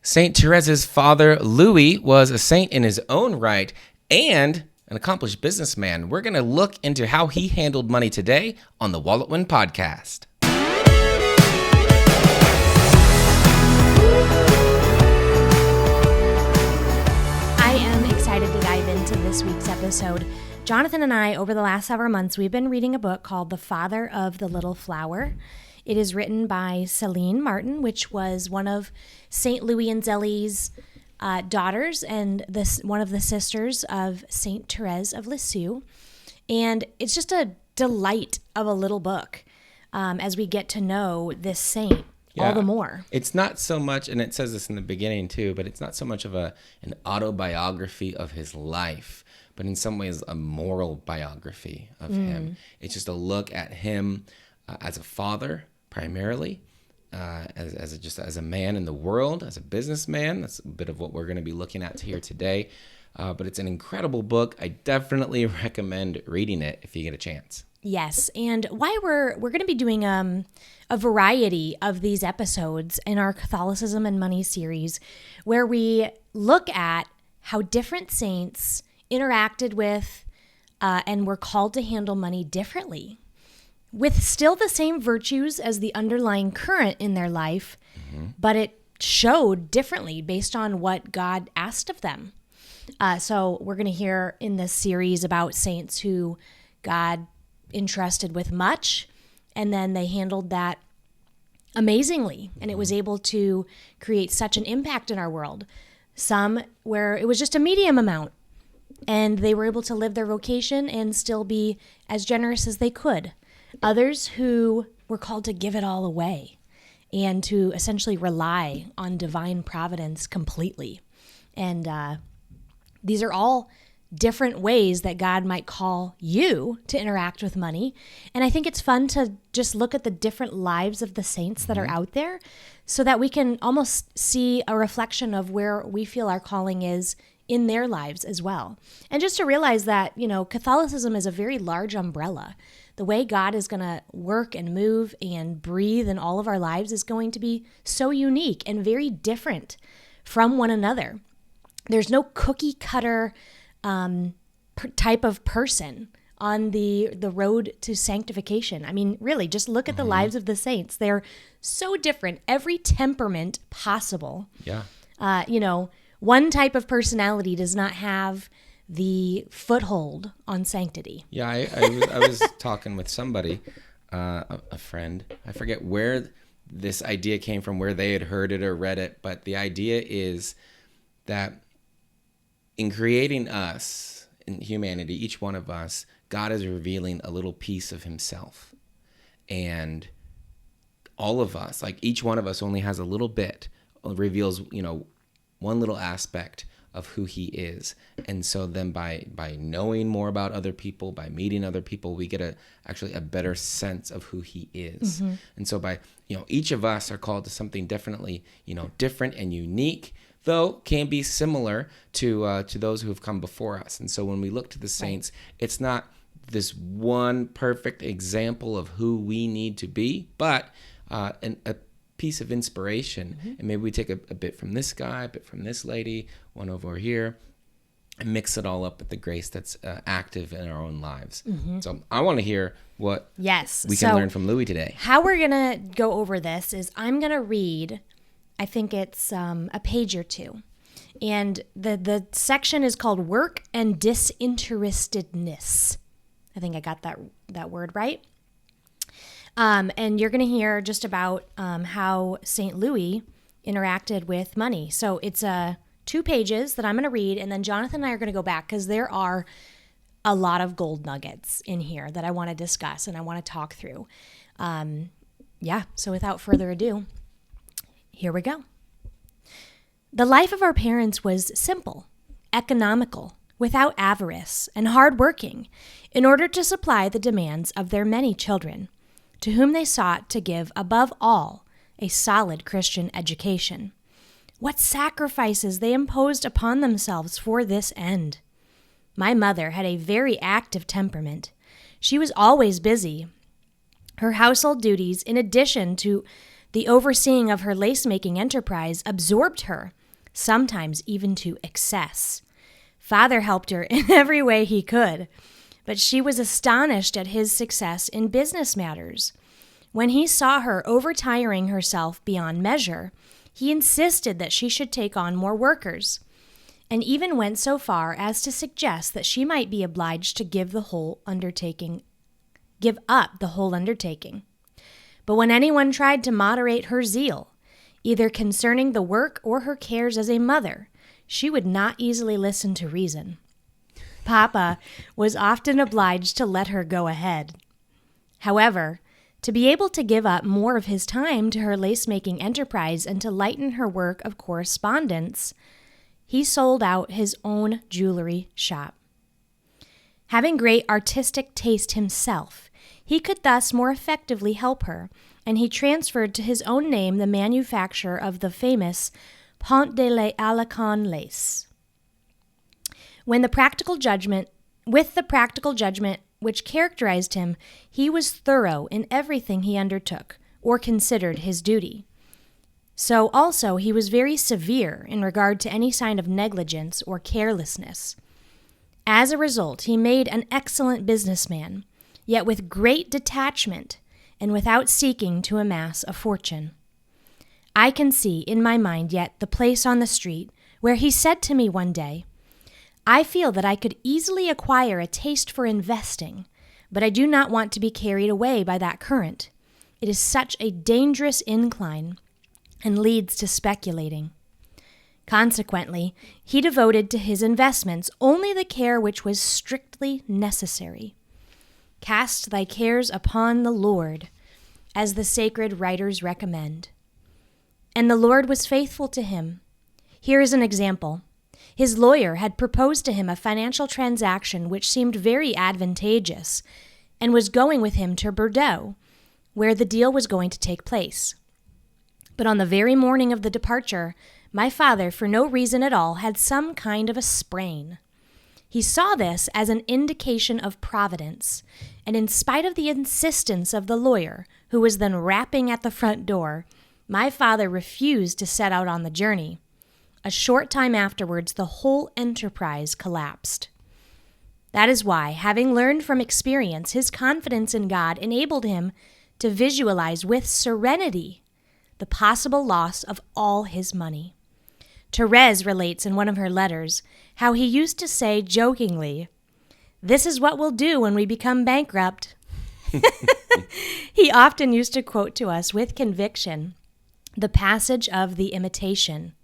St. Therese's father, Louis, was a saint in his own right and an accomplished businessman. We're going to look into how he handled money today on the Wallet Win podcast. I am excited to dive into this week's episode. Jonathan and I, over the last several months, we've been reading a book called The Father of the Little Flower. It is written by Celine Martin, which was one of St. Louis and Zélie's daughters and one of the sisters of St. Therese of Lisieux. And it's just a delight of a little book as we get to know this saint all the more. It's not so much, and it says this in the beginning too, but it's not so much of an autobiography of his life, but in some ways a moral biography of him. It's just a look at him as a father, primarily, as a man in the world, as a businessman. That's a bit of what we're going to be looking at here today. But it's an incredible book. I definitely recommend reading it if you get a chance. Yes, and why we're going to be doing a variety of these episodes in our Catholicism and Money series, where we look at how different saints interacted with and were called to handle money differently, with still the same virtues as the underlying current in their life, but it showed differently based on what God asked of them. So we're going to hear in this series about saints who God entrusted with much, and then they handled that amazingly, and it was able to create such an impact in our world. Some where it was just a medium amount, and they were able to live their vocation and still be as generous as they could. Others who were called to give it all away and to essentially rely on divine providence completely. And these are all different ways that God might call you to interact with money. And I think it's fun to just look at the different lives of the saints that are out there so that we can almost see a reflection of where we feel our calling is in their lives as well. And just to realize that, Catholicism is a very large umbrella. The way God is going to work and move and breathe in all of our lives is going to be so unique and very different from one another. There's no cookie cutter type of person on the road to sanctification. I mean, really, just look at the lives of the saints. They're so different. Every temperament possible. Yeah. One type of personality does not have the foothold on sanctity. Yeah, I was talking with somebody, a friend. I forget where this idea came from, where they had heard it or read it, but the idea is that in creating us, in humanity, each one of us, God is revealing a little piece of himself. And all of us, like each one of us only has a little bit, reveals, one little aspect of who he is. And so then by knowing more about other people, by meeting other people, we get actually a better sense of who he is. And so by, each of us are called to something definitely, different and unique, though can be similar to those who have come before us. And so when we look to the saints, it's not this one perfect example of who we need to be, but a piece of inspiration. And maybe we take a bit from this guy, a bit from this lady, one over here, and mix it all up with the grace that's active in our own lives. So I want to hear what we can learn from Louis today. How we're going to go over this is I'm going to read, I think it's a page or two. And the section is called Work and Disinterestedness. I think I got that word right. And you're going to hear just about how St. Louis interacted with money. So it's 2 pages that I'm going to read, and then Jonathan and I are going to go back because there are a lot of gold nuggets in here that I want to discuss and I want to talk through. So without further ado, here we go. The life of our parents was simple, economical, without avarice, and hardworking, in order to supply the demands of their many children, to whom they sought to give, above all, a solid Christian education. What sacrifices they imposed upon themselves for this end! My mother had a very active temperament. She was always busy. Her household duties, in addition to The overseeing of her lace-making enterprise absorbed her, sometimes even to excess. Father helped her in every way he could, but she was astonished at his success in business matters. When he saw her overtiring herself beyond measure, he insisted that she should take on more workers, and even went so far as to suggest that she might be obliged to give up the whole undertaking. But when anyone tried to moderate her zeal, either concerning the work or her cares as a mother, she would not easily listen to reason. Papa was often obliged to let her go ahead. However, to be able to give up more of his time to her lace-making enterprise and to lighten her work of correspondence, he sold out his own jewelry shop. Having great artistic taste himself, he could thus more effectively help her, and he transferred to his own name the manufacture of the famous Pont de l'Alençon lace. With the practical judgment which characterized him, he was thorough in everything he undertook or considered his duty. So also he was very severe in regard to any sign of negligence or carelessness. As a result, he made an excellent businessman, yet with great detachment and without seeking to amass a fortune. I can see in my mind yet the place on the street where he said to me one day, "I feel that I could easily acquire a taste for investing, but I do not want to be carried away by that current. It is such a dangerous incline and leads to speculating." Consequently, he devoted to his investments only the care which was strictly necessary. "Cast thy cares upon the Lord," as the sacred writers recommend. And the Lord was faithful to him. Here is an example. His lawyer had proposed to him a financial transaction which seemed very advantageous, and was going with him to Bordeaux, where the deal was going to take place. But on the very morning of the departure, my father, for no reason at all, had some kind of a sprain. He saw this as an indication of providence, and in spite of the insistence of the lawyer, who was then rapping at the front door, my father refused to set out on the journey. A short time afterwards, the whole enterprise collapsed. That is why, having learned from experience, his confidence in God enabled him to visualize with serenity the possible loss of all his money. Therese relates in one of her letters how he used to say jokingly, "This is what we'll do when we become bankrupt." He often used to quote to us with conviction the passage of The Imitation.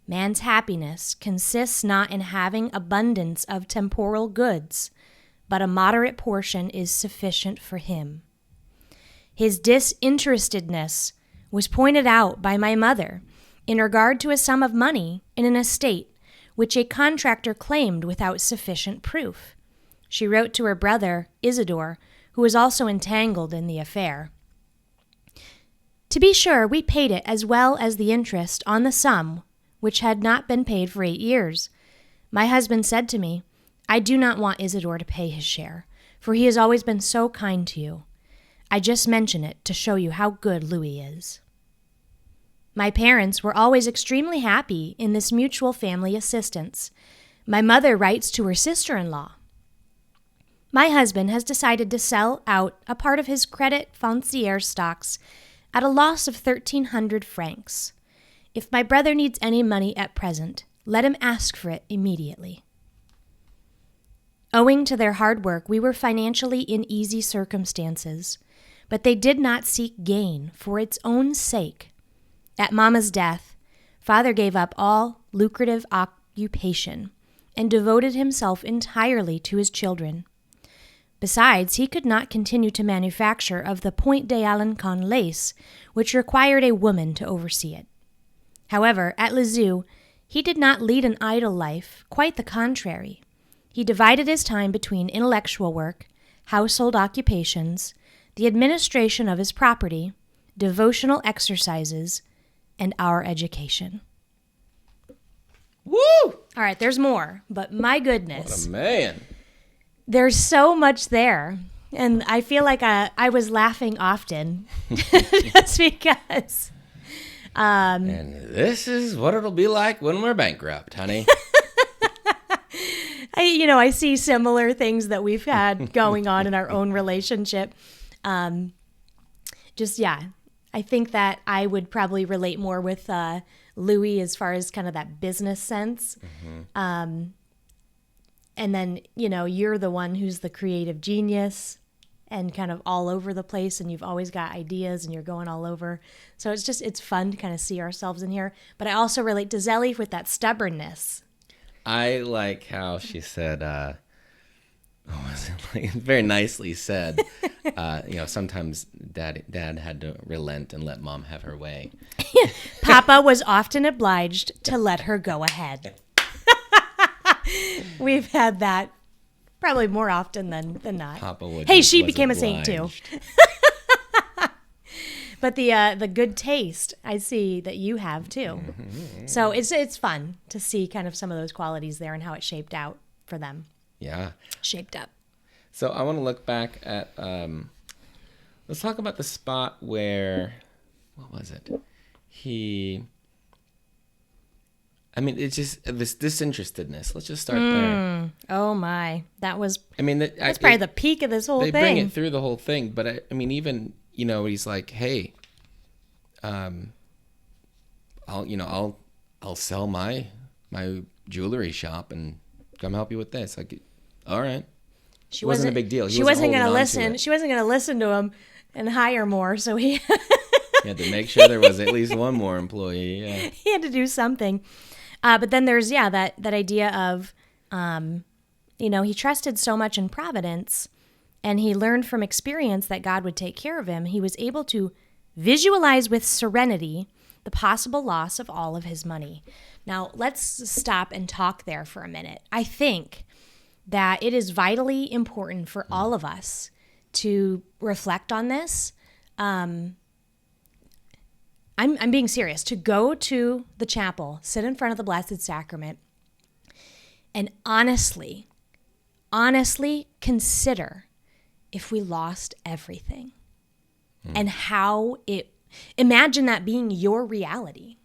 "Man's happiness consists not in having abundance of temporal goods, but a moderate portion is sufficient for him." His disinterestedness was pointed out by my mother in regard to a sum of money in an estate which a contractor claimed without sufficient proof. She wrote to her brother, Isidore, who was also entangled in the affair. To be sure, we paid it as well as the interest on the sum which had not been paid for 8 years. My husband said to me, "I do not want Isidore to pay his share, for he has always been so kind to you. I just mention it to show you how good Louis is." My parents were always extremely happy in this mutual family assistance. My mother writes to her sister-in-law, "My husband has decided to sell out a part of his Credit Foncier stocks at a loss of 1,300 francs. If my brother needs any money at present, let him ask for it immediately." Owing to their hard work, we were financially in easy circumstances, but they did not seek gain for its own sake. At Mama's death, Father gave up all lucrative occupation and devoted himself entirely to his children. Besides, he could not continue to manufacture of the Point d'Alençon lace, which required a woman to oversee it. However, at Lisieux, he did not lead an idle life, quite the contrary. He divided his time between intellectual work, household occupations, the administration of his property, devotional exercises, and our education. Woo! All right, there's more, but my goodness. What a man. There's so much there. And I feel like I was laughing often just because. And this is what it'll be like when we're bankrupt, honey. I see similar things that we've had going on in our own relationship. I think that I would probably relate more with Louis as far as kind of that business sense. Mm-hmm. And then, you're the one who's the creative genius and kind of all over the place, and you've always got ideas and you're going all over. So it's fun to kind of see ourselves in here. But I also relate to Zelly with that stubbornness. I like how she said, very nicely said, sometimes dad had to relent and let mom have her way. Papa was often obliged to let her go ahead. We've had that probably more often than not. Papa she became a saint too. But the good taste I see that you have too. Mm-hmm. So it's fun to see kind of some of those qualities there and how it shaped out for them. Yeah. Shaped up. So I want to look back at, let's talk about the spot where, what was it? It's just this disinterestedness. Let's just start there. Oh my, that's that's probably the peak of this whole thing. They bring it through the whole thing, but even, he's like, hey, I'll sell my jewelry shop and come help you with this. Like, all right. It wasn't a big deal. She wasn't going to listen. She wasn't going to listen to him and hire more. So he had to make sure there was at least one more employee. Yeah. He had to do something. But then there's, that idea of, he trusted so much in providence and he learned from experience that God would take care of him. He was able to visualize with serenity the possible loss of all of his money. Now, let's stop and talk there for a minute. I think that it is vitally important for all of us to reflect on this. I'm being serious, to go to the chapel, sit in front of the Blessed Sacrament, and honestly consider if we lost everything and how imagine that being your reality.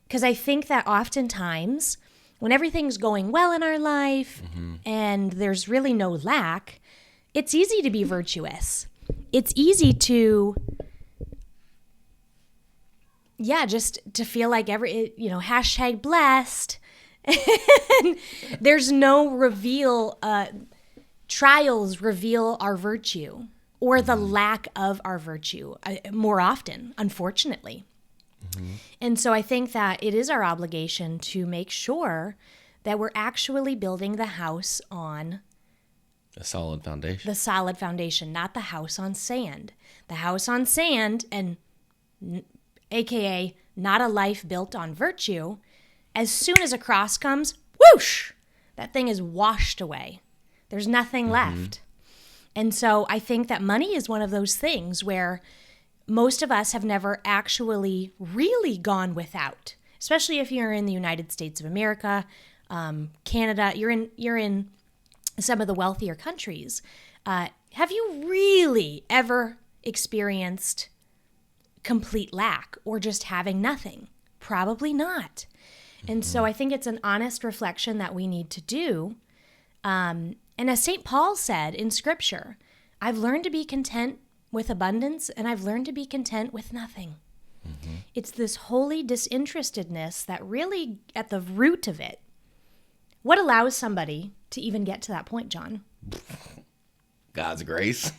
Because I think that oftentimes when everything's going well in our life and there's really no lack, it's easy to be virtuous. It's easy to, just to feel like hashtag blessed. There's no reveal, trials reveal our virtue or the lack of our virtue more often, unfortunately. And so I think that it is our obligation to make sure that we're actually building the house on a solid foundation. The solid foundation, not the house on sand. The house on sand, and AKA not a life built on virtue, as soon as a cross comes, whoosh, that thing is washed away. There's nothing left. And so I think that money is one of those things where most of us have never actually really gone without, especially if you're in the United States of America, Canada, you're in some of the wealthier countries. Have you really ever experienced complete lack or just having nothing? Probably not. And so I think it's an honest reflection that we need to do. And as St. Paul said in Scripture, I've learned to be content with abundance, and I've learned to be content with nothing. It's this holy disinterestedness that really, at the root of it, what allows somebody to even get to that point, John? God's grace.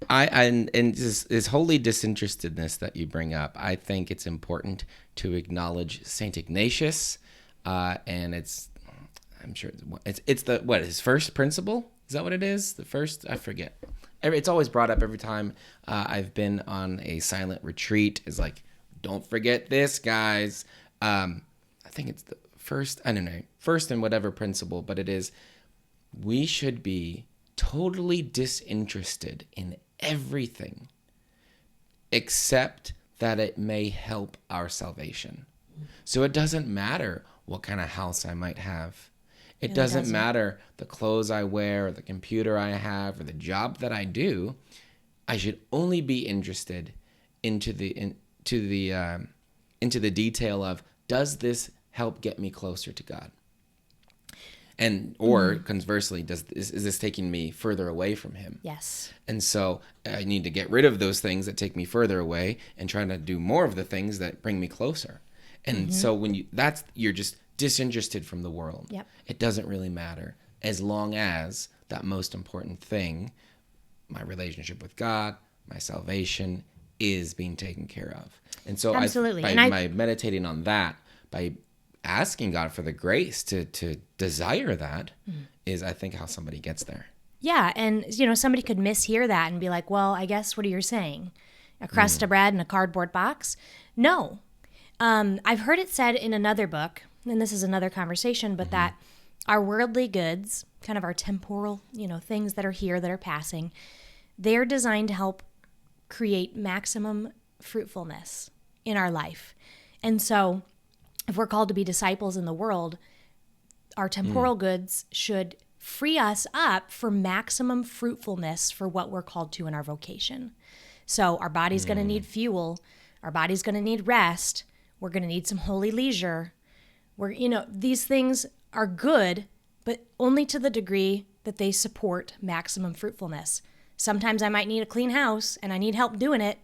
And this holy disinterestedness that you bring up, I think it's important to acknowledge Saint Ignatius, and I'm sure it's his first principle. Is that what it is? The first? I forget. It's always brought up every time I've been on a silent retreat. Is like, don't forget this, guys. I think it's the first. I don't know. First in whatever principle, but it is. We should be totally disinterested in everything, except that it may help our salvation. So it doesn't matter what kind of house I might have. It doesn't matter the clothes I wear or the computer I have or the job that I do. I should only be interested into the detail of, does this help get me closer to God? And or conversely, is this taking me further away from him? Yes. And so I need to get rid of those things that take me further away and try to do more of the things that bring me closer. And so when you're just disinterested from the world. Yep. It doesn't really matter as long as that most important thing, my relationship with God, my salvation, is being taken care of. And so Absolutely. by meditating on that, by asking God for the grace to desire that, is, I think, how somebody gets there. Yeah, and somebody could mishear that and be like, well, I guess what are you saying? A crust of bread and a cardboard box? No. I've heard it said in another book, and this is another conversation, but that our worldly goods, kind of our temporal, things that are here that are passing, they're designed to help create maximum fruitfulness in our life. And so if we're called to be disciples in the world, our temporal goods should free us up for maximum fruitfulness for what we're called to in our vocation. So our body's going to need fuel. Our body's going to need rest. We're going to need some holy leisure. These things are good, but only to the degree that they support maximum fruitfulness. Sometimes I might need a clean house and I need help doing it.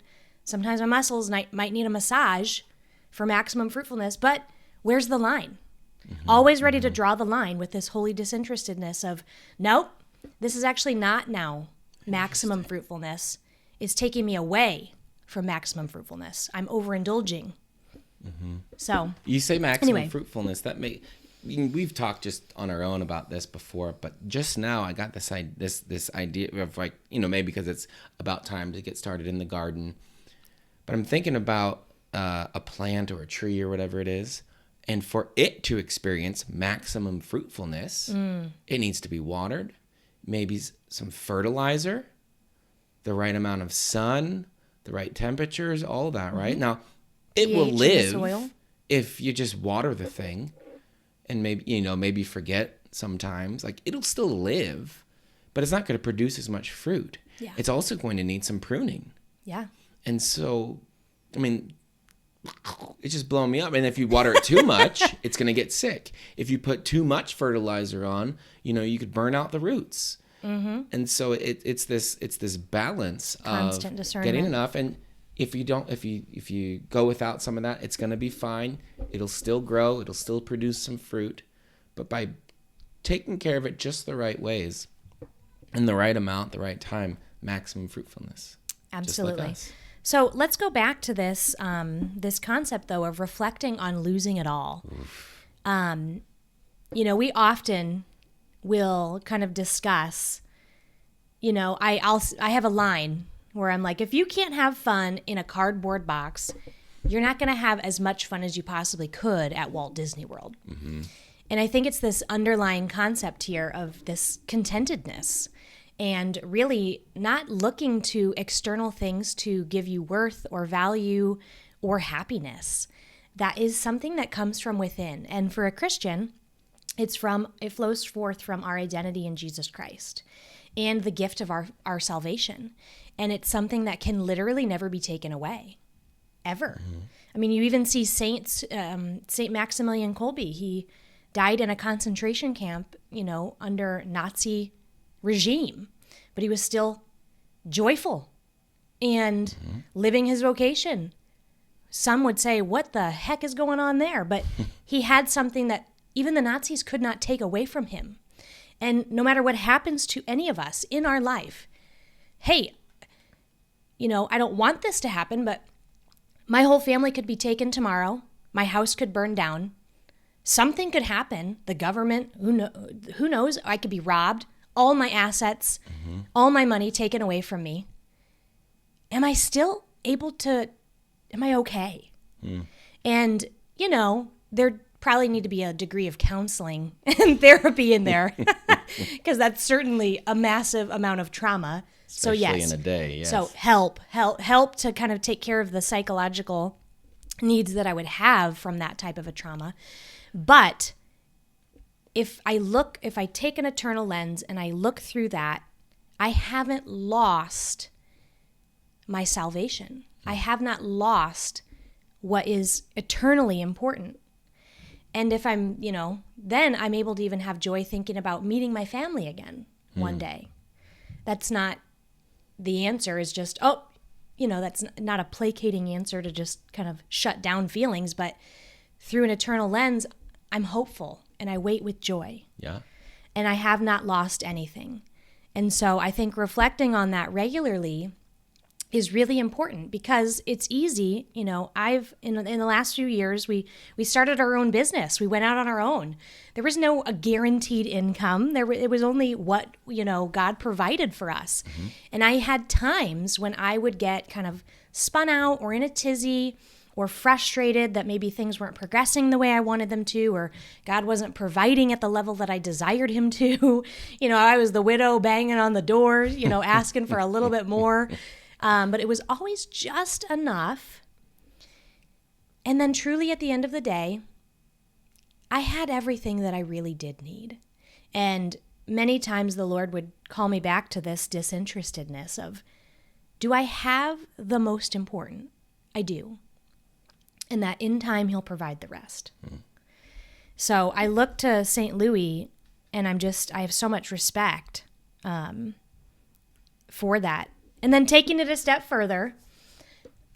Sometimes my muscles might need a massage for maximum fruitfulness, but where's the line? Always ready to draw the line with this holy disinterestedness of, nope, this is actually not now maximum fruitfulness. It's taking me away from maximum fruitfulness. I'm overindulging. So you say maximum fruitfulness, we've talked just on our own about this before, but just now I got this idea of, like, maybe because it's about time to get started in the garden, but I'm thinking about a plant or a tree or whatever it is, and for it to experience maximum fruitfulness, it needs to be watered, maybe some fertilizer, the right amount of sun, the right temperatures, all that, right? Now, it will live if you just water the thing and maybe forget sometimes. Like, it'll still live, but it's not going to produce as much fruit. Yeah. It's also going to need some pruning. Yeah. And so, it's just blowing me up. And if you water it too much, it's going to get sick. If you put too much fertilizer on, you could burn out the roots. And so it's this balance constant of discernment. Getting enough. And if you go without some of that, it's going to be fine. It'll still grow. It'll still produce some fruit. But by taking care of it just the right ways, in the right amount, the right time, maximum fruitfulness. Absolutely. Just like us. So let's go back to this this concept, though, of reflecting on losing it all. We often will kind of discuss, I have a line where I'm like, if you can't have fun in a cardboard box, you're not going to have as much fun as you possibly could at Walt Disney World. And I think it's this underlying concept here of this contentedness and really not looking to external things to give you worth or value or happiness. That is something that comes from within. And for a Christian, it flows forth from our identity in Jesus Christ and the gift of our salvation. And it's something that can literally never be taken away, ever. You even see Saint Maximilian Kolbe. He died in a concentration camp, under Nazi regime, but he was still joyful and living his vocation. Some would say, what the heck is going on there? But he had something that even the Nazis could not take away from him. And no matter what happens to any of us in our life, hey, I don't want this to happen, but my whole family could be taken tomorrow. My house could burn down. Something could happen. The government, who knows? I could be robbed. All my assets, all my money taken away from me. Am I still able to, am I okay? And, there probably need to be a degree of counseling and therapy in there because that's certainly a massive amount of trauma. Especially so yes. in a day, yes. So help to kind of take care of the psychological needs that I would have from that type of a trauma. But if I take an eternal lens and I look through that, I haven't lost my salvation. I have not lost what is eternally important. And if I'm, then I'm able to even have joy thinking about meeting my family again one day. That's not the answer, is just, that's not a placating answer to just kind of shut down feelings, but through an eternal lens, I'm hopeful and I wait with joy. Yeah. And I have not lost anything. And so I think reflecting on that regularly is really important, because it's easy. I've in the last few years, we started our own business. We went out on our own. There was no a guaranteed income. It was only what God provided for us. Mm-hmm. And I had times when I would get kind of spun out or in a tizzy or frustrated that maybe things weren't progressing the way I wanted them to, or God wasn't providing at the level that I desired him to. I was the widow banging on the door, asking for a little bit more. But it was always just enough. And then truly at the end of the day, I had everything that I really did need. And many times the Lord would call me back to this disinterestedness of, do I have the most important? I do. And that in time he'll provide the rest. So I look to St. Louis, and I have so much respect for that. And then taking it a step further,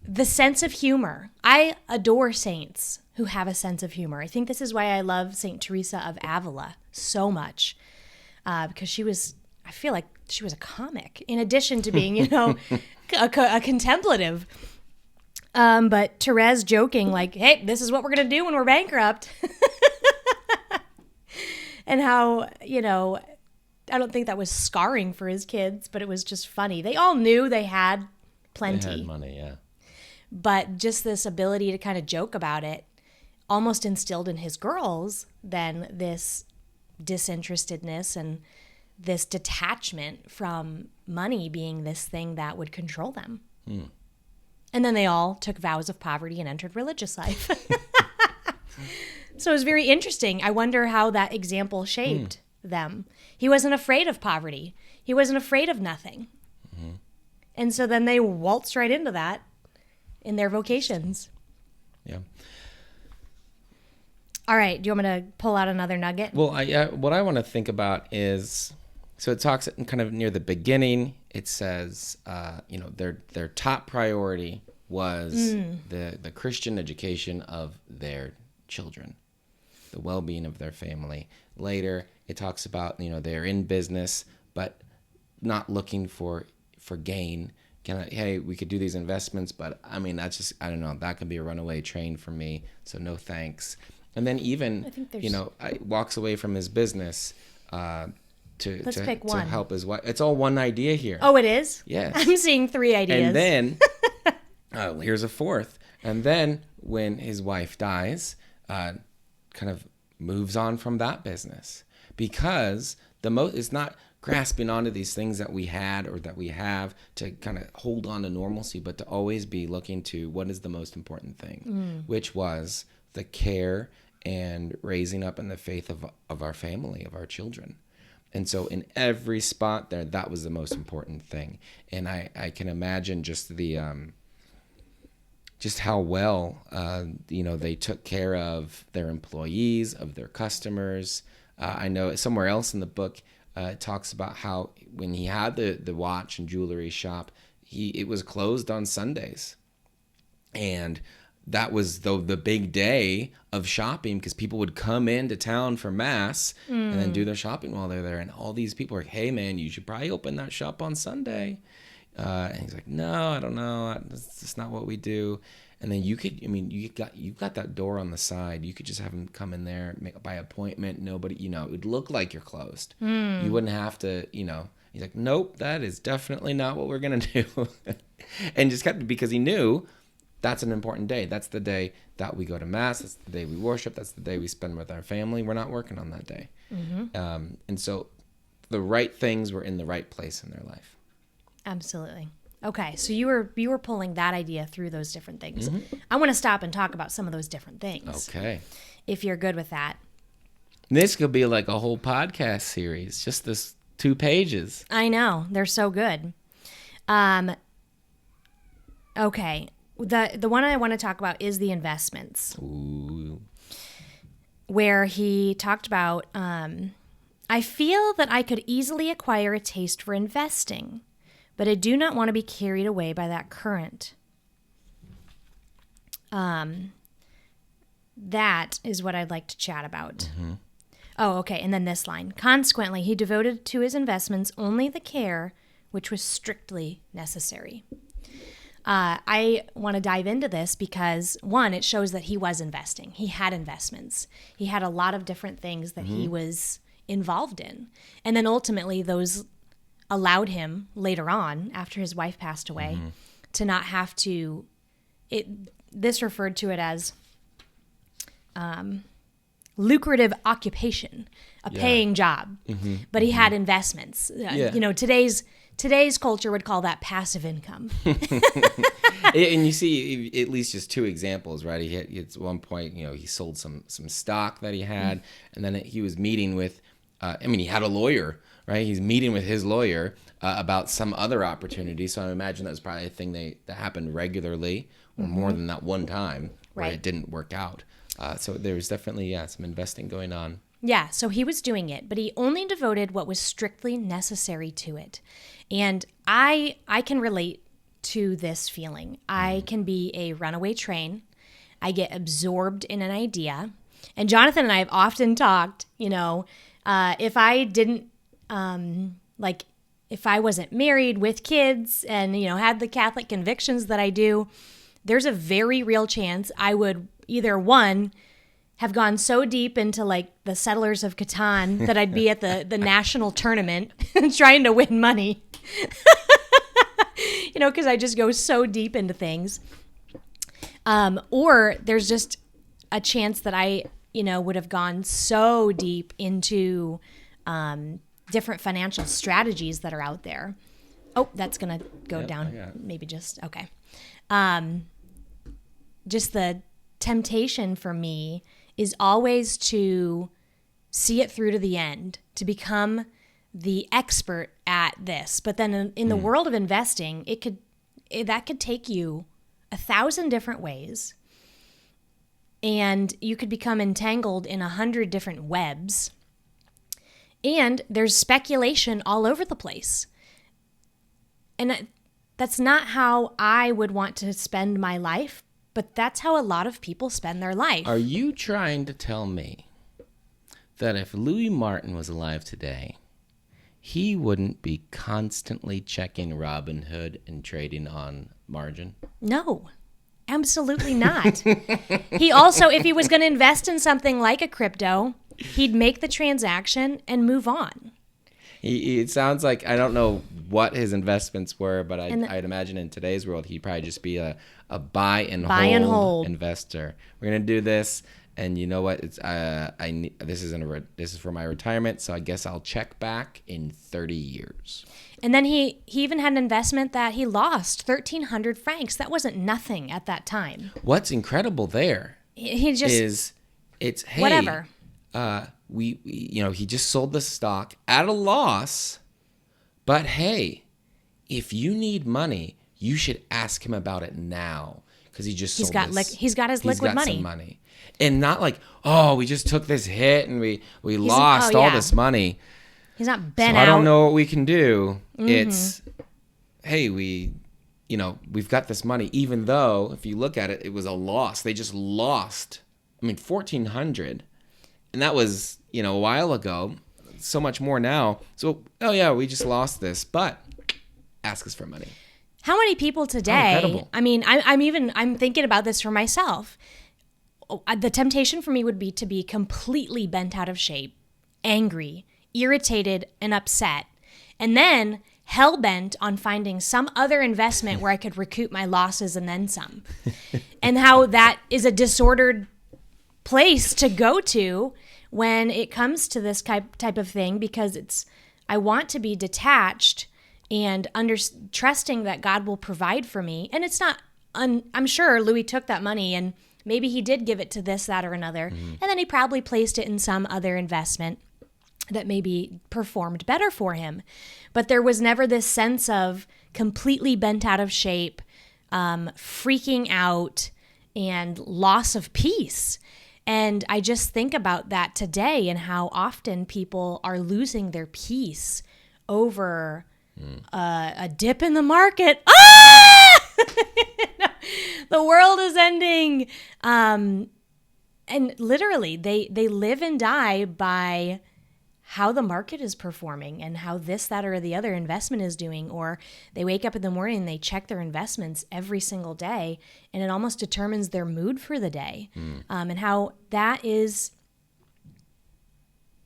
the sense of humor. I adore saints who have a sense of humor. I think this is why I love St. Teresa of Avila so much, because I feel like she was a comic in addition to being, a contemplative. But Therese joking like, hey, this is what we're going to do when we're bankrupt. And how, I don't think that was scarring for his kids, but it was just funny. They all knew they had plenty. They had money, yeah. But just this ability to kind of joke about it almost instilled in his girls then this disinterestedness and this detachment from money being this thing that would control them. And then they all took vows of poverty and entered religious life. So it was very interesting. I wonder how that example shaped them. He wasn't afraid of poverty. He wasn't afraid of nothing. Mm-hmm. And so then they waltzed right into that in their vocations. Yeah. All right. Do you want me to pull out another nugget? Well, what I want to think about is, so it talks kind of near the beginning. It says, their top priority was the Christian education of their children, the well-being of their family. Later, it talks about, they're in business, but not looking for gain. Hey, we could do these investments, but that's just, I don't know, that could be a runaway train for me. So no thanks. And then even, walks away from his business to help his wife. It's all one idea here. Oh, it is? Yes. I'm seeing 3 ideas. And then, here's a fourth. And then when his wife dies, kind of moves on from that business, because it's not grasping onto these things that we had or that we have to kind of hold on to normalcy, but to always be looking to what is the most important thing, which was the care and raising up in the faith of our family, of our children. And so in every spot there, that was the most important thing. And I can imagine just just how well, they took care of their employees, of their customers. I know somewhere else in the book, it talks about how when he had the watch and jewelry shop, it was closed on Sundays. And that was the big day of shopping, because people would come into town for mass and then do their shopping while they're there. And all these people are like, hey, man, you should probably open that shop on Sunday. And he's like, no, I don't know. That's not what we do. And then you've got that door on the side. You could just have them come in there by appointment. Nobody, it would look like you're closed. You wouldn't have to, He's like, nope, that is definitely not what we're going to do. And just kept, because he knew that's an important day. That's the day that we go to mass. That's the day we worship. That's the day we spend with our family. We're not working on that day. Mm-hmm. And so the right things were in the right place in their life. Absolutely. Okay, so you were pulling that idea through those different things. Mm-hmm. I want to stop and talk about some of those different things. Okay. If you're good with that. This could be like a whole podcast series, just this 2 pages. I know. They're so good. Okay. The one I want to talk about is the investments. Ooh. Where he talked about, I feel that I could easily acquire a taste for investing, but I do not want to be carried away by that current. That is what I'd like to chat about. Mm-hmm. Oh, okay. And then this line. Consequently, he devoted to his investments only the care which was strictly necessary. I want to dive into this because, one, it shows that he was investing. He had investments. He had a lot of different things that he was involved in. And then ultimately those allowed him later on, after his wife passed away, to not have to, this referred to it as lucrative occupation, a paying job. But he had investments. You know, today's culture would call that passive income. And you see at least just 2 examples, right? He had, at one point, you know, he sold some stock that he had, and then he was meeting with, he had a lawyer, right? He's meeting with his lawyer about some other opportunity. So I imagine that was probably a thing that happened regularly, or more than that one time, where it didn't work out. So there was definitely, some investing going on. Yeah, so he was doing it, but he only devoted what was strictly necessary to it. And I can relate to this feeling. I can be a runaway train. I get absorbed in an idea. And Jonathan and I have often talked, if I didn't, if I wasn't married with kids and, had the Catholic convictions that I do, there's a very real chance I would either, one, have gone so deep into like the Settlers of Catan that I'd be at the national tournament trying to win money, because I just go so deep into things. Or there's just a chance that I, would have gone so deep into different financial strategies that are out there. Oh, that's going to go down. Maybe just, okay. Just the temptation for me is always to see it through to the end, to become the expert at this. But then in the world of investing, that could take you 1,000 different ways, and you could become entangled in 100 different webs. And there's speculation all over the place. And that's not how I would want to spend my life, but that's how a lot of people spend their life. Are you trying to tell me that if Louis Martin was alive today, he wouldn't be constantly checking Robinhood and trading on margin? No, absolutely not. He also, if he was going to invest in something like a crypto, he'd make the transaction and move on. It sounds like, I don't know what his investments were, but I'd imagine in today's world, he'd probably just be a buy and hold investor. We're going to do this, and you know what? This is for my retirement, so I guess I'll check back in 30 years. And then he even had an investment that he lost 1,300 francs. That wasn't nothing at that time. What's incredible there is hey, whatever. He just sold the stock at a loss, but hey, if you need money, you should ask him about it now, because he's got his liquid money. Some money, and not like, oh, we just took this hit and we lost all this money. He's not bent out. I don't know what we can do. Mm-hmm. It's, hey, we've got this money, even though if you look at it, it was a loss. They just lost. 1,400. And that was, a while ago. So much more now. So, we just lost this, but ask us for money. How many people today? I'm thinking about this for myself. The temptation for me would be to be completely bent out of shape, angry, irritated, and upset, and then hell-bent on finding some other investment where I could recoup my losses and then some. And how that is a disordered place to go to when it comes to this type of thing, because I want to be detached and trusting that God will provide for me. And it's not, I'm sure Louis took that money and Maybe he did give it to this, that, or another. And then he probably placed it in some other investment that maybe performed better for him. But there was never this sense of completely bent out of shape, freaking out, and loss of peace. And I just think about that today and how often people are losing their peace over a dip in the market. Ah! The world is ending. And literally, they live and die by how the market is performing and how this, that, or the other investment is doing. Or they wake up in the morning and they check their investments every single day, and it almost determines their mood for the day. And how that is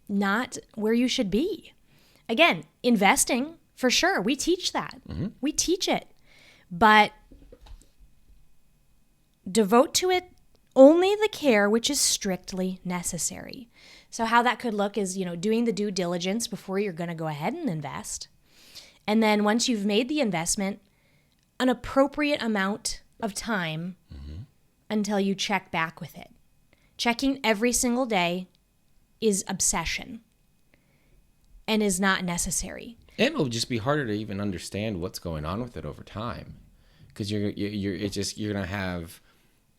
not where you should be. Again, investing, for sure, we teach that. We teach it. But devote to it only the care which is strictly necessary. So how that could look is, doing the due diligence before you're going to go ahead and invest. And then once you've made the investment, an appropriate amount of time until you check back with it. Checking every single day is obsession and is not necessary. It will just be harder to even understand what's going on with it over time, because you're going to have,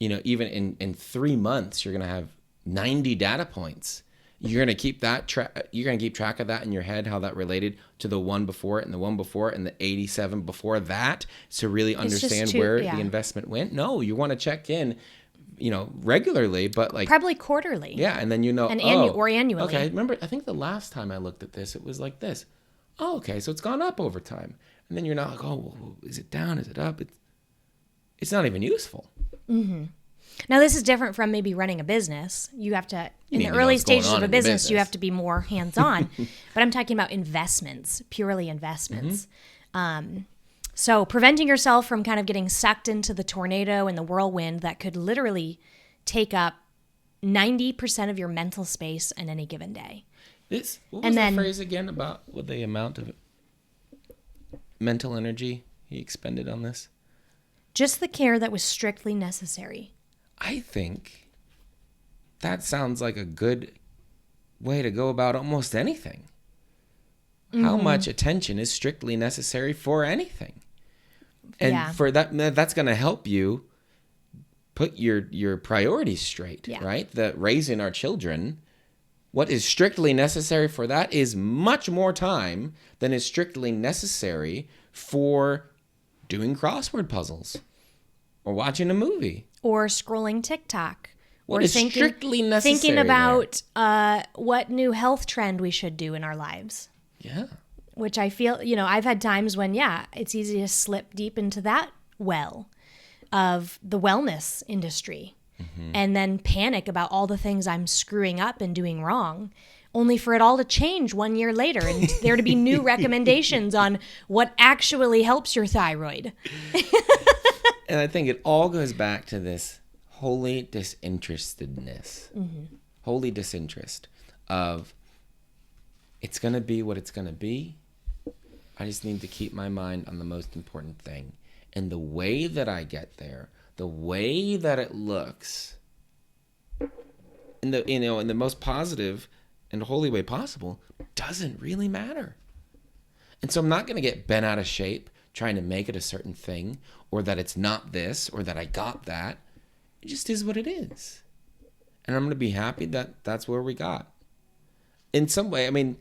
even in 3 months, you're going to have 90 data points. You're going to keep you're going to keep track of that in your head, how that related to the one before it and the one before it and the 87 before that, to really understand where the investment went. No, you want to check in, regularly, but probably quarterly. Yeah, and then or annually. Okay, remember, I think the last time I looked at this, it was like this. Oh, okay, so it's gone up over time. And then you're not like, oh, well, is it down? Is it up? It's not even useful. Now, this is different from maybe running a business. You have to, in the early stages of a business, you have to be more hands-on. But I'm talking about investments, purely investments. So preventing yourself from kind of getting sucked into the tornado and the whirlwind that could literally take up 90% of your mental space in any given day. What was the phrase again about what the amount of mental energy he expended on this? Just the care that was strictly necessary. I think that sounds like a good way to go about almost anything. How much attention is strictly necessary for anything? And for that's going to help you put your priorities straight, right? That raising our children, what is strictly necessary for that is much more time than is strictly necessary for doing crossword puzzles or watching a movie. Or scrolling TikTok. What is strictly necessary? Thinking about what new health trend we should do in our lives. Yeah. Which I feel, I've had times when, it's easy to slip deep into that well of the wellness industry and then panic about all the things I'm screwing up and doing wrong, only for it all to change 1 year later and there to be new recommendations on what actually helps your thyroid. And I think it all goes back to this holy disinterestedness, holy disinterest of it's going to be what it's going to be. I just need to keep my mind on the most important thing. And the way that I get there, the way that it looks, in the most positive and holy way possible, doesn't really matter. And so I'm not going to get bent out of shape trying to make it a certain thing, or that it's not this, or that I got that. It just is what it is. And I'm going to be happy that that's where we got. In some way, I mean,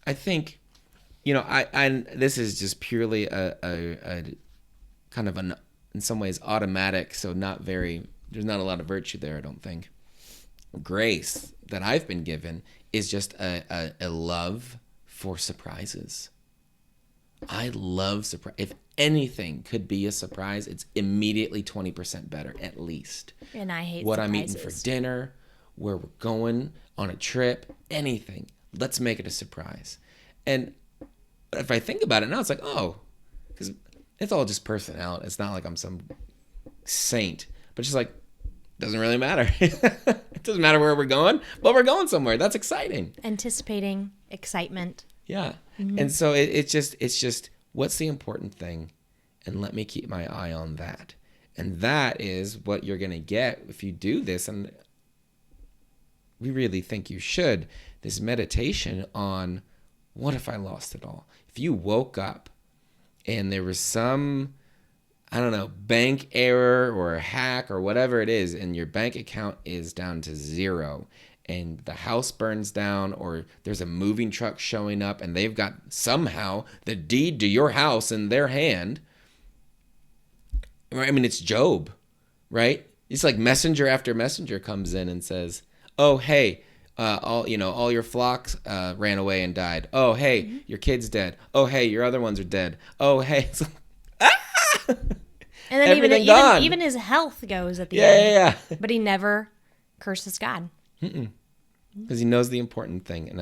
I think, I this is just purely a kind of an, in some ways, automatic, so there's not a lot of virtue there, I don't think. Grace that I've been given is just a love for surprises. I love surprise. If anything could be a surprise, it's immediately 20% better, at least. And I hate what surprises. I'm eating for dinner, where we're going on a trip, anything. Let's make it a surprise. And if I think about it now, it's like, because it's all just personality. It's not like I'm some saint, but just like, doesn't really matter. It doesn't matter where we're going, but we're going somewhere. That's exciting. Anticipating, excitement. Yeah. And so it's just what's the important thing, and let me keep my eye on that. And that is what you're going to get if you do this. And we really think you should. This meditation on, what if I lost it all? If you woke up and there was some, I don't know, bank error or a hack or whatever it is, and your bank account is down to zero, and the house burns down, or there's a moving truck showing up and they've got somehow the deed to your house in their hand. I mean, it's Job, right? It's like messenger after messenger comes in and says, oh, hey, all your flocks ran away and died. Oh, hey, your kid's dead. Oh, hey, your other ones are dead. Oh, hey. And then even his health goes at the end. Yeah. But he never curses God. Because he knows the important thing. And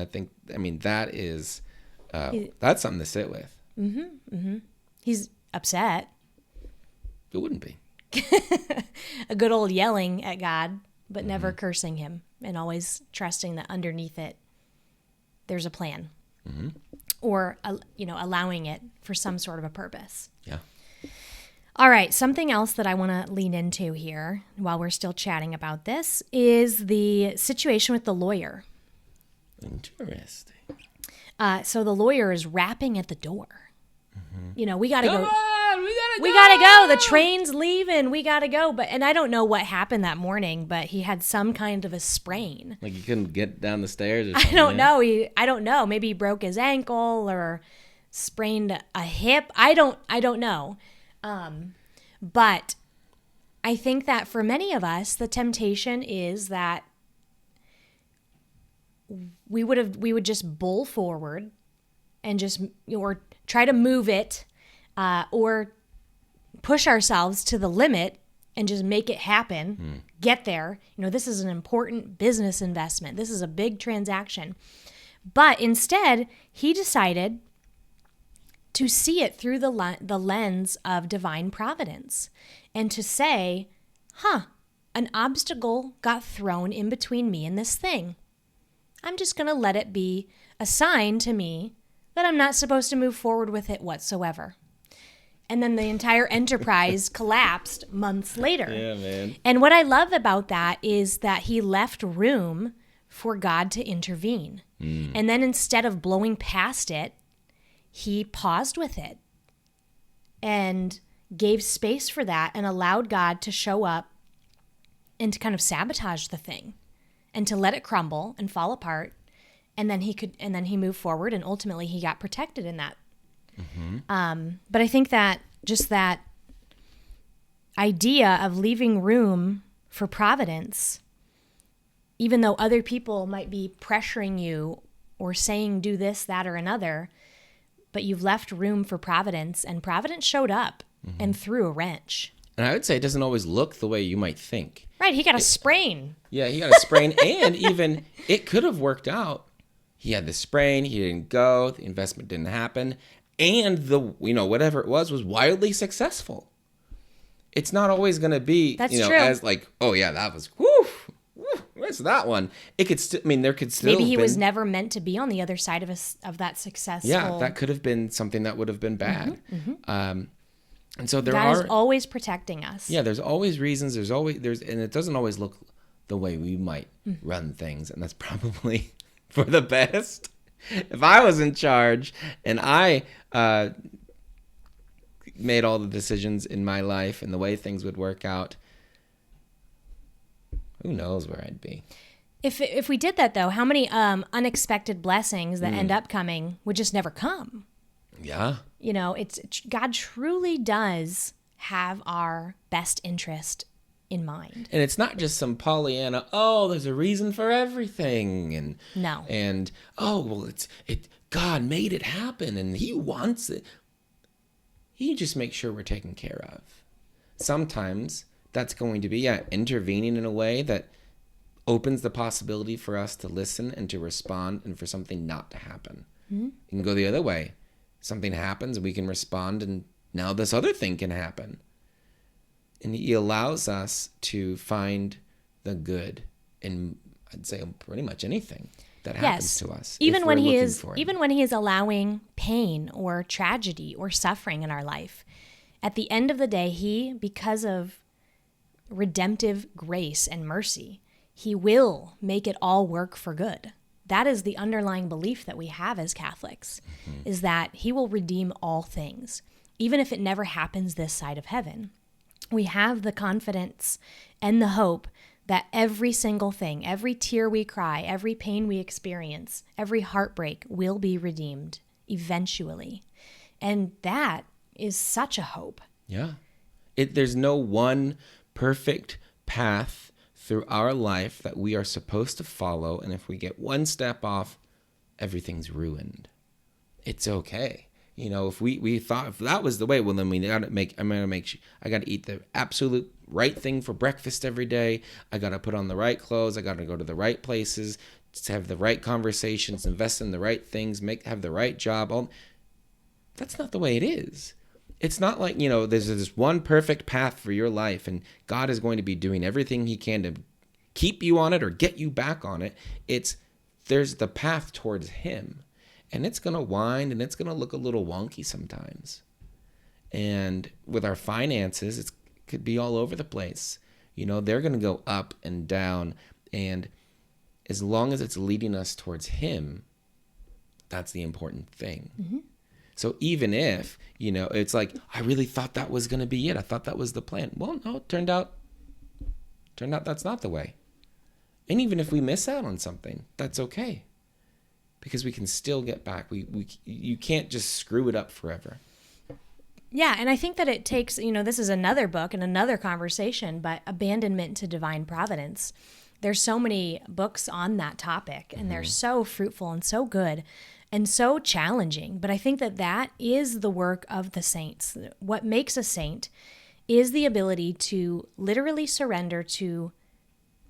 that is, that's something to sit with. He's upset. It wouldn't be. A good old yelling at God, but never cursing him, and always trusting that underneath it, there's a plan. Or, allowing it for some sort of a purpose. Yeah. All right, something else that I want to lean into here while we're still chatting about this is the situation with the lawyer. Interesting. So the lawyer is rapping at the door. We got to go. Come on, We got to go. The train's leaving. We got to go. And I don't know what happened that morning, but he had some kind of a sprain. Like he couldn't get down the stairs or something? I don't know. Maybe he broke his ankle or sprained a hip. I don't know. But I think that for many of us, the temptation is that we would just bull forward and or try to move it, or push ourselves to the limit and just make it happen, get there. This is an important business investment. This is a big transaction. But instead, he decided to see it through the lens of divine providence and to say, an obstacle got thrown in between me and this thing. I'm just going to let it be a sign to me that I'm not supposed to move forward with it whatsoever. And then the entire enterprise collapsed months later. Yeah, man. And what I love about that is that he left room for God to intervene. And then instead of blowing past it, he paused with it and gave space for that and allowed God to show up and to kind of sabotage the thing and to let it crumble and fall apart. And then he moved forward, and ultimately he got protected in that. But I think that just that idea of leaving room for providence, even though other people might be pressuring you or saying do this, that, or another, but you've left room for providence, and providence showed up and threw a wrench. And I would say it doesn't always look the way you might think. Right, he got a sprain. Yeah, he got a sprain, and even it could have worked out. He had the sprain, he didn't go, the investment didn't happen, and whatever it was wildly successful. It's not always going to be, That's true. as like, oh yeah, that was, where's that one? It could still, there could still maybe he was never meant to be on the other side of that successful. Yeah, that could have been something that would have been bad. And so God is always protecting us. Yeah, there's always reasons. And it doesn't always look the way we might run things, and that's probably for the best. If I was in charge and I made all the decisions in my life and the way things would work out, who knows where I'd be. If we did that, though, how many unexpected blessings that end up coming would just never come? Yeah. God truly does have our best interest in mind. And it's not just some Pollyanna, there's a reason for everything. And no. And, God made it happen and he wants it. He just makes sure we're taken care of. Sometimes that's going to be, intervening in a way that opens the possibility for us to listen and to respond and for something not to happen. You can go the other way. Something happens and we can respond, and now this other thing can happen. And he allows us to find the good in, I'd say, pretty much anything that happens to us. Even when he is allowing pain or tragedy or suffering in our life. At the end of the day, he, because of redemptive grace and mercy, he will make it all work for good. That is the underlying belief that we have as Catholics, is that he will redeem all things, even if it never happens this side of heaven. We have the confidence and the hope that every single thing, every tear we cry, every pain we experience, every heartbreak will be redeemed eventually. And that is such a hope. Yeah. There's no one perfect path through our life that we are supposed to follow. And if we get one step off, everything's ruined. It's okay. If we thought if that was the way, well, then I got to eat the absolute right thing for breakfast every day. I got to put on the right clothes. I got to go to the right places, to have the right conversations, invest in the right things, have the right job. That's not the way it is. It's not like, there's this one perfect path for your life and God is going to be doing everything he can to keep you on it or get you back on it. There's the path towards him. And it's going to wind and it's going to look a little wonky sometimes. And with our finances, it could be all over the place. They're going to go up and down. And as long as it's leading us towards him, that's the important thing. Mm-hmm. So even if, it's like, I really thought that was going to be it. I thought that was the plan. Well, no, it turned out that's not the way. And even if we miss out on something, that's okay. Because we can still get back. You can't just screw it up forever. Yeah, and I think that it takes, this is another book and another conversation, but abandonment to divine providence. There's so many books on that topic, and they're so fruitful and so good and so challenging. But I think that is the work of the saints. What makes a saint is the ability to literally surrender to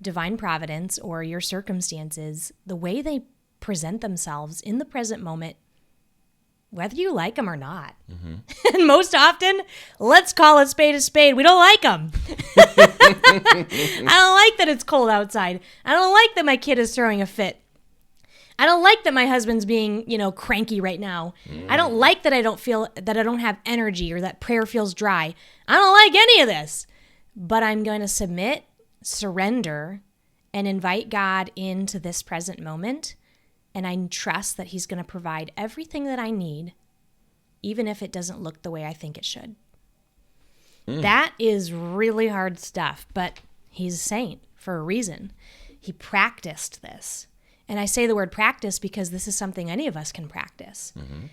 divine providence or your circumstances the way they present themselves in the present moment, whether you like them or not. Mm-hmm. And most often, let's call a spade, we don't like them. I don't like that it's cold outside. I don't like that my kid is throwing a fit. I don't like that my husband's being, cranky right now. I don't like that I don't have energy or that prayer feels dry. I don't like any of this. But I'm going to submit, surrender, and invite God into this present moment. And I trust that he's going to provide everything that I need, even if it doesn't look the way I think it should. That is really hard stuff, but he's a saint for a reason. He practiced this. And I say the word practice because this is something any of us can practice. Mm-hmm.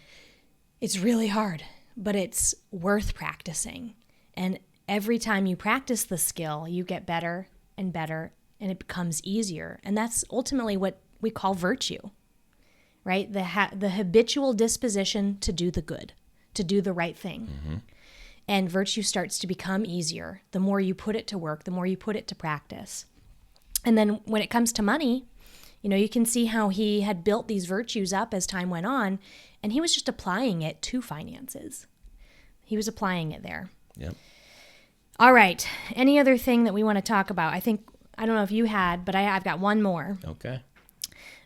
It's really hard, but it's worth practicing. And every time you practice the skill, you get better and better, and it becomes easier. And that's ultimately what we call virtue. Right? The habitual disposition to do the good, to do the right thing. Mm-hmm. And virtue starts to become easier the more you put it to work, the more you put it to practice. And then when it comes to money, you can see how he had built these virtues up as time went on, and he was just applying it to finances. He was applying it there. Yep. All right. Any other thing that we want to talk about? I don't know if you had, but I've got one more. Okay.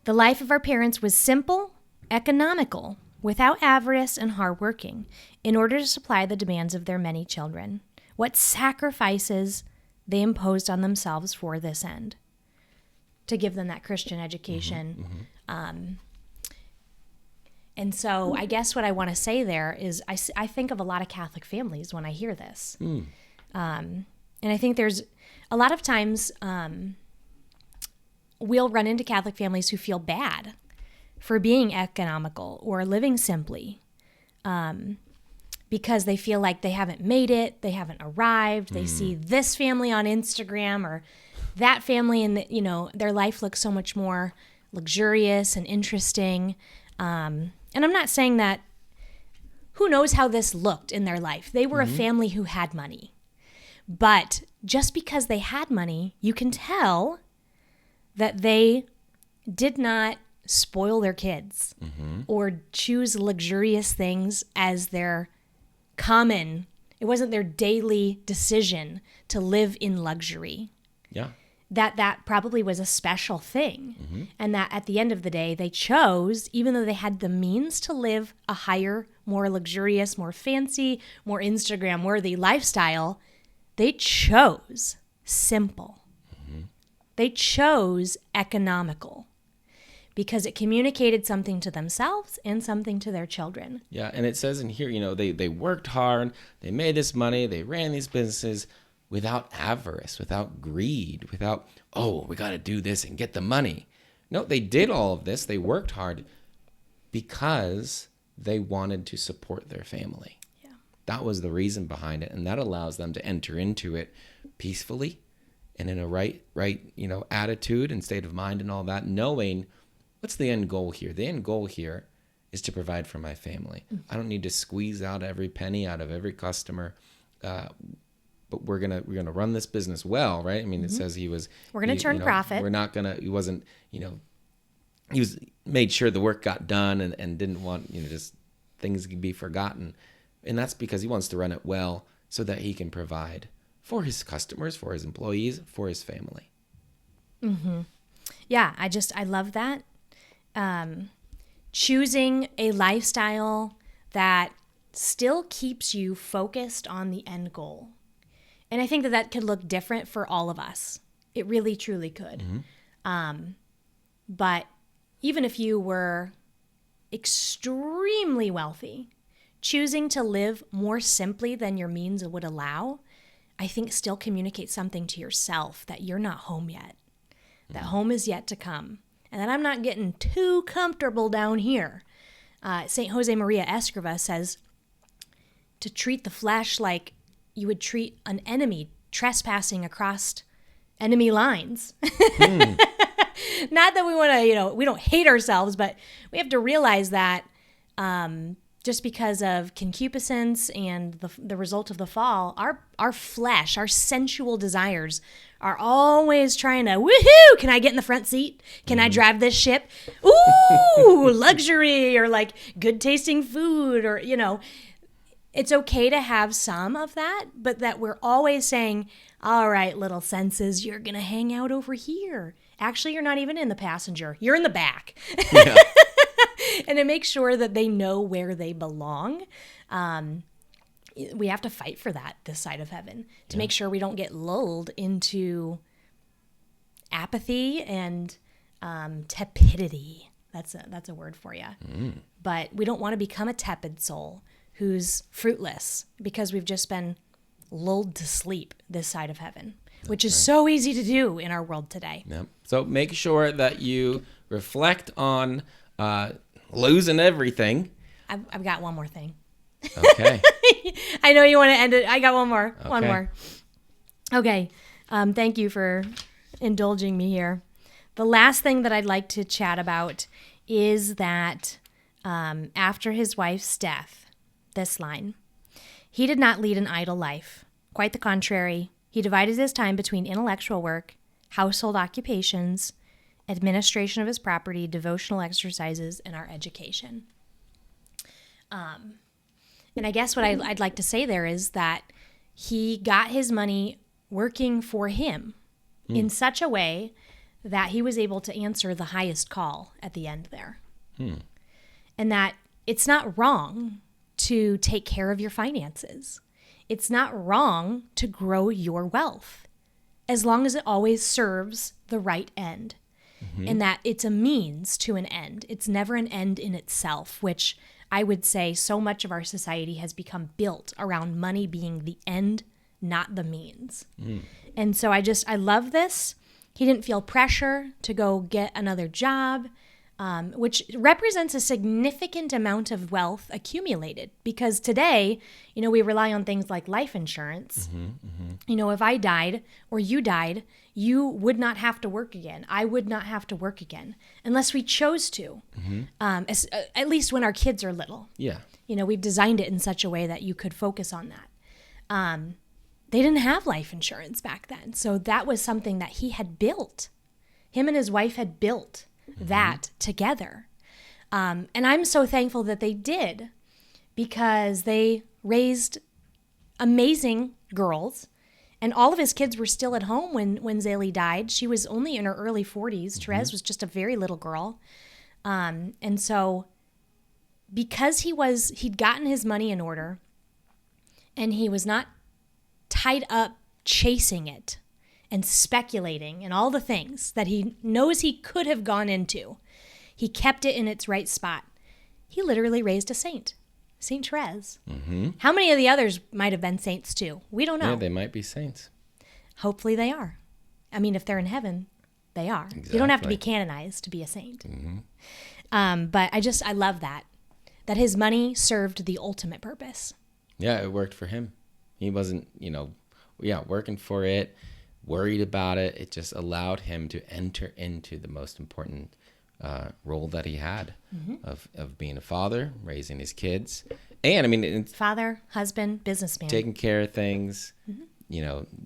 The life of our parents was simple, economical, without avarice and hardworking, in order to supply the demands of their many children. What sacrifices they imposed on themselves for this end, to give them that Christian education. Mm-hmm. And so I guess what I want to say there is I think of a lot of Catholic families when I hear this. And I think there's a lot of times we'll run into Catholic families who feel bad for being economical or living simply because they feel like they haven't made it, they haven't arrived. They see this family on Instagram or that family, and their life looks so much more luxurious and interesting. And I'm not saying that who knows how this looked in their life. They were a family who had money. But just because they had money, you can tell that they did not spoil their kids or choose luxurious things as their common. It wasn't their daily decision to live in luxury. Yeah. that probably was a special thing. And that at the end of the day, they chose, even though they had the means to live a higher, more luxurious, more fancy, more Instagram worthy lifestyle, they chose simple. They chose economical because it communicated something to themselves and something to their children. Yeah, and it says in here, they worked hard, they made this money, they ran these businesses without avarice, without greed, without, we got to do this and get the money. No, they did all of this. They worked hard because they wanted to support their family. Yeah. That was the reason behind it, and that allows them to enter into it peacefully and in a right, attitude and state of mind and all that, knowing what's the end goal here. The end goal here is to provide for my family. I don't need to squeeze out every penny out of every customer. But we're gonna run this business well, right? I mean, it says we're gonna turn profit. We're not gonna. He wasn't. He was made sure the work got done and didn't want just things to be forgotten, and that's because he wants to run it well so that he can provide for his customers, for his employees, for his family. Yeah, I love that. Choosing a lifestyle that still keeps you focused on the end goal. And I think that could look different for all of us. It really, truly could. But even if you were extremely wealthy, choosing to live more simply than your means would allow, I think still communicates something to yourself that you're not home yet, that home is yet to come, and that I'm not getting too comfortable down here. St. Jose Maria Escriva says to treat the flesh like you would treat an enemy trespassing across enemy lines. Not that we want to, we don't hate ourselves, but we have to realize that just because of concupiscence and the result of the fall, our flesh, our sensual desires are always trying to, woohoo, can I get in the front seat? Can I drive this ship? Ooh, luxury, or like good tasting food, or, it's okay to have some of that, but that we're always saying, all right, little senses, you're going to hang out over here. Actually, you're not even in the passenger. You're in the back. Yeah. And to make sure that they know where they belong, we have to fight for that this side of heaven to make sure we don't get lulled into apathy and tepidity. That's a word for you. But we don't want to become a tepid soul who's fruitless because we've just been lulled to sleep this side of heaven, which is so easy to do in our world today. Yep. So make sure that you reflect on losing everything. I've got one more thing. Okay. I know you want to end it. I got one more. Okay. One more. Okay. Thank you for indulging me here. The last thing that I'd like to chat about is that after his wife's death, this line, he did not lead an idle life. Quite the contrary. He divided his time between intellectual work, household occupations, administration of his property, devotional exercises, and our education. And I guess what I'd like to say there is that he got his money working for him in such a way that he was able to answer the highest call at the end there. And that it's not wrong to take care of your finances. It's not wrong to grow your wealth as long as it always serves the right end. And that it's a means to an end. It's never an end in itself, which I would say so much of our society has become built around money being the end, not the means. And so I love this. He didn't feel pressure to go get another job, which represents a significant amount of wealth accumulated. Because today, we rely on things like life insurance. If I died or you died, you would not have to work again. I would not have to work again unless we chose to, at least when our kids are little. Yeah. We've designed it in such a way that you could focus on that. They didn't have life insurance back then. So that was something that he had built. Him and his wife had built that together. And I'm so thankful that they did, because they raised amazing girls And all of his kids were still at home when Zélie died. She was only in her early 40s. Therese was just a very little girl. And so because he'd gotten his money in order and he was not tied up chasing it and speculating and all the things that he knows he could have gone into, he kept it in its right spot. He literally raised a saint, Saint Therese. Mm-hmm. How many of the others might have been saints too? We don't know. Yeah, they might be saints. Hopefully they are. I mean, if they're in heaven, they are. Exactly. You don't have to be canonized to be a saint. Mm-hmm. But I love that his money served the ultimate purpose. Yeah, it worked for him. He wasn't, working for it, worried about it. It just allowed him to enter into the most important role that he had of being a father, raising his kids. And, I mean... Father, husband, businessman. Taking care of things,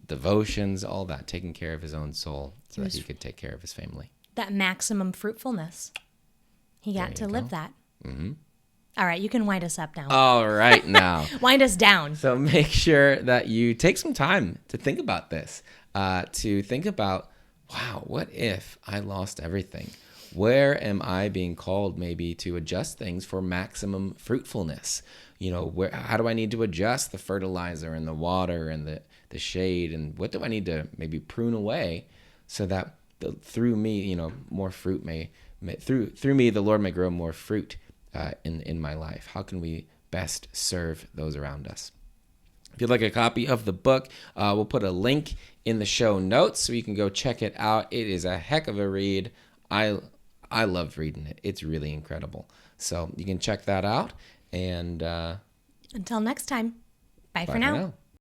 devotions, all that. Taking care of his own soul so that he could take care of his family. That maximum fruitfulness. He got to live that. Mm-hmm. All right, you can wind us up now. All right, now. Wind us down. So make sure that you take some time to think about this, to think about, wow, what if I lost everything? Where am I being called maybe to adjust things for maximum fruitfulness? How do I need to adjust the fertilizer and the water and the shade? And what do I need to maybe prune away so that through me, more fruit through me, the Lord may grow more fruit in my life? How can we best serve those around us? If you'd like a copy of the book, we'll put a link in the show notes so you can go check it out. It is a heck of a read. I love reading it. It's really incredible. So you can check that out. And until next time, bye for now.